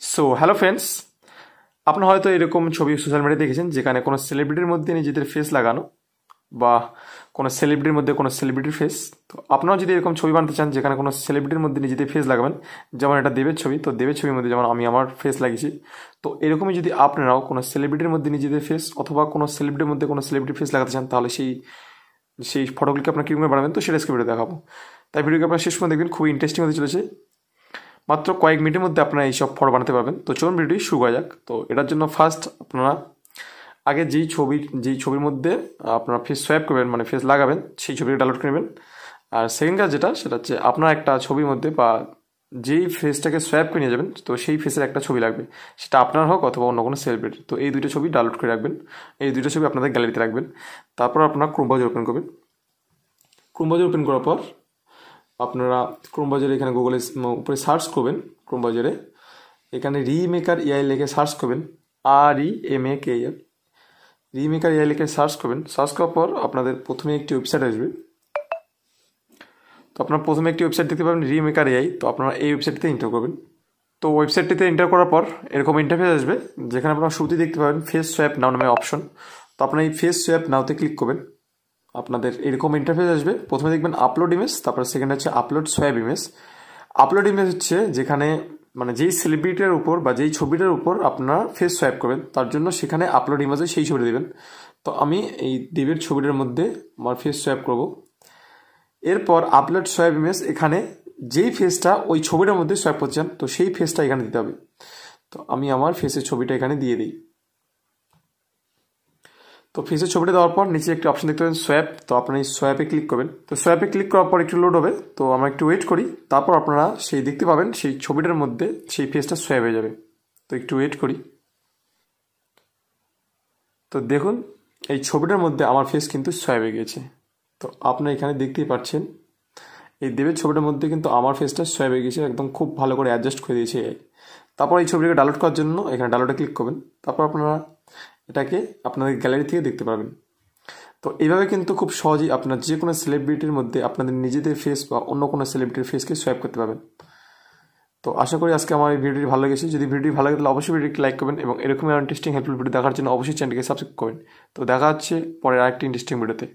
So hello friends, আপনারা হয়তো এরকম ছবি সোশ্যাল মিডিয়ায় দেখেছেন যেখানে কোনো সেলিব্রিটির মধ্যে নিজেদের ফেস লাগানো বা কোনো সেলিব্রিটির মধ্যে কোনো সেলিব্রিটির ফেস। তো আপনারাও যদি এরকম ছবি বানাতে চান যেখানে কোনো সেলিব্রিটির মধ্যে নিজেদের ফেস লাগাবেন, যেমন এটা দেবের ছবি, তো দেবের ছবির মধ্যে যেমন আমি আমার ফেস লাগিয়েছি, তো এরকমই যদি আপনারাও কোনো সেলিব্রিটির মধ্যে নিজেদের ফেস অথবা কোনো সেলিব্রিটির মধ্যে কোনো সেলিব্রিটির ফেস লাগাতে চান, তাহলে সেই সেই ফটোগুলিকে আপনার কীভাবে বানাবেন তো সেটা আজকে ভিডিও দেখাবো। তাই ভিডিওকে আপনার শেষ পর্যন্ত দেখবেন, খুবই ইন্টারেস্টিং হতে চলেছে। মাত্র কয়েক মিনিটের মধ্যে আপনারা এইসব ফটো বানাতে পারবেন। তো চলুন ভিডিওটি শুরু করা যাক। তো এটার জন্য ফার্স্ট আপনারা আগে যেই ছবির মধ্যে আপনারা ফেস সোয়াইপ করবেন, মানে ফেস লাগাবেন, সেই ছবিটা ডাউনলোড করে নেবেন। আর সেকেন্ড কাজ সেটা হচ্ছে আপনার একটা ছবির মধ্যে বা যেই ফেসটাকে সোয়াইপ করে নিয়ে যাবেন, তো সেই ফেসের একটা ছবি লাগবে, সেটা আপনার হোক অথবা অন্য কোনো সেলিব্রিটি। তো এই দুইটা ছবি ডাউনলোড করে রাখবেন, এই দুইটা ছবি আপনাদের গ্যালারিতে রাখবেন। তারপর আপনারা ক্রোম ব্রাউজার ওপেন করবেন। ক্রোম ব্রাউজার ওপেন করার পর আপনারা ক্রোম ব্রাউজারে এখানে গুগলের উপরে সার্চ করবেন। ক্রোম ব্রাউজারে এখানে রিমেকার এআই লিখে সার্চ করবেন, REMAKER, রিমেকার এআই লিখে সার্চ করবেন। সার্চ করার পর আপনাদের প্রথমে একটি ওয়েবসাইট আসবে। তো আপনারা প্রথমে একটি ওয়েবসাইট দেখতে পাবেন, রিমেকার এআই। তো আপনারা এই ওয়েবসাইটটিতে এন্টার করবেন। তো ওয়েবসাইটটিতে এন্টার করার পর এরকম ইন্টারফেস আসবে, যেখানে আপনারা শুরুতে দেখতে পাবেন ফেস সোয়াইপ নাও নামে অপশন। তো আপনারা এই ফেস সোয়াইপ নাওতে ক্লিক করবেন। আপনাদের এরকম ইন্টারফেস আসবে। প্রথমে দেখবেন আপলোড ইমেজ, তারপর সেকেন্ড হচ্ছে upload swipe image. Upload image হচ্ছে যেখানে মানে যেই সেলিব্রিটির উপর বা যেই ছবিটার উপর আপনারা ফেস সোয়াইপ করবেন, তার জন্য সেখানে আপলোড ইমেজে সেই ছবিটা দেবেন। তো আমি এই দেবের ছবিটার মধ্যে আমার ফেস সোয়াইপ করব। এরপর আপলোড সোয়াইপ ইমেজ, এখানে যেই ফেসটা ওই ছবিটার মধ্যে সোয়াইপ করছেন, তো সেই ফেসটা এখানে দিতে হবে। তো আমি আমার ফেসের ছবিটা এখানে দিয়ে দিই। তো ফেসের ছবিটা দেওয়ার পর নিচে একটি অপশন দেখতে পাবেন সোয়াইপ। তো আপনারা এই সোয়াইপে ক্লিক করবেন। তো সোয়াইপে ক্লিক করার পর একটু লোড হবে, তো আমরা একটু ওয়েট করি। তারপর আপনারা সেই দেখতে পাবেন সেই ছবিটার মধ্যে সেই ফেসটা সোয়াইপ হয়ে যাবে। তো একটু ওয়েট করি। তো দেখুন এই ছবিটার মধ্যে আমার ফেস কিন্তু সোয়াইপ হয়ে গিয়েছে। তো আপনারা এখানে দেখতেই পাচ্ছেন এই দেবের ছবিটার মধ্যে কিন্তু আমার ফেসটা সোয়াইপ হয়ে গেছে, একদম খুব ভালো করে অ্যাডজাস্ট করে দিয়েছে। তারপর এই ছবিটাকে ডাউনলোড করার জন্য এখানে ডাউনলোডে ক্লিক করবেন। তারপর আপনারা এটাকে আপনাদের গ্যালারি থেকে দেখতে পারবেন। তো এইভাবে কিন্তু খুব সহজেই আপনার যে কোনো সেলিব্রিটির মধ্যে আপনাদের নিজেদের ফেস বা অন্য কোনো সেলিব্রিটির ফেসকে সোয়াইপ করতে পারবেন। তো আশা করি আজকে আমার এই ভিডিওটি ভালো লেগেছে। যদি ভিডিওটি ভালো লাগে তাহলে অবশ্যই ভিডিওটি লাইক করবেন এবং এরকম ইন্টারেস্টিং হেল্পফুল ভিডিও দেখার জন্য অবশ্যই চ্যানেলটিকে সাবস্ক্রাইব করবেন। তো দেখা হচ্ছে পরের আরেকটি ইন্টারেস্টিং ভিডিওতে।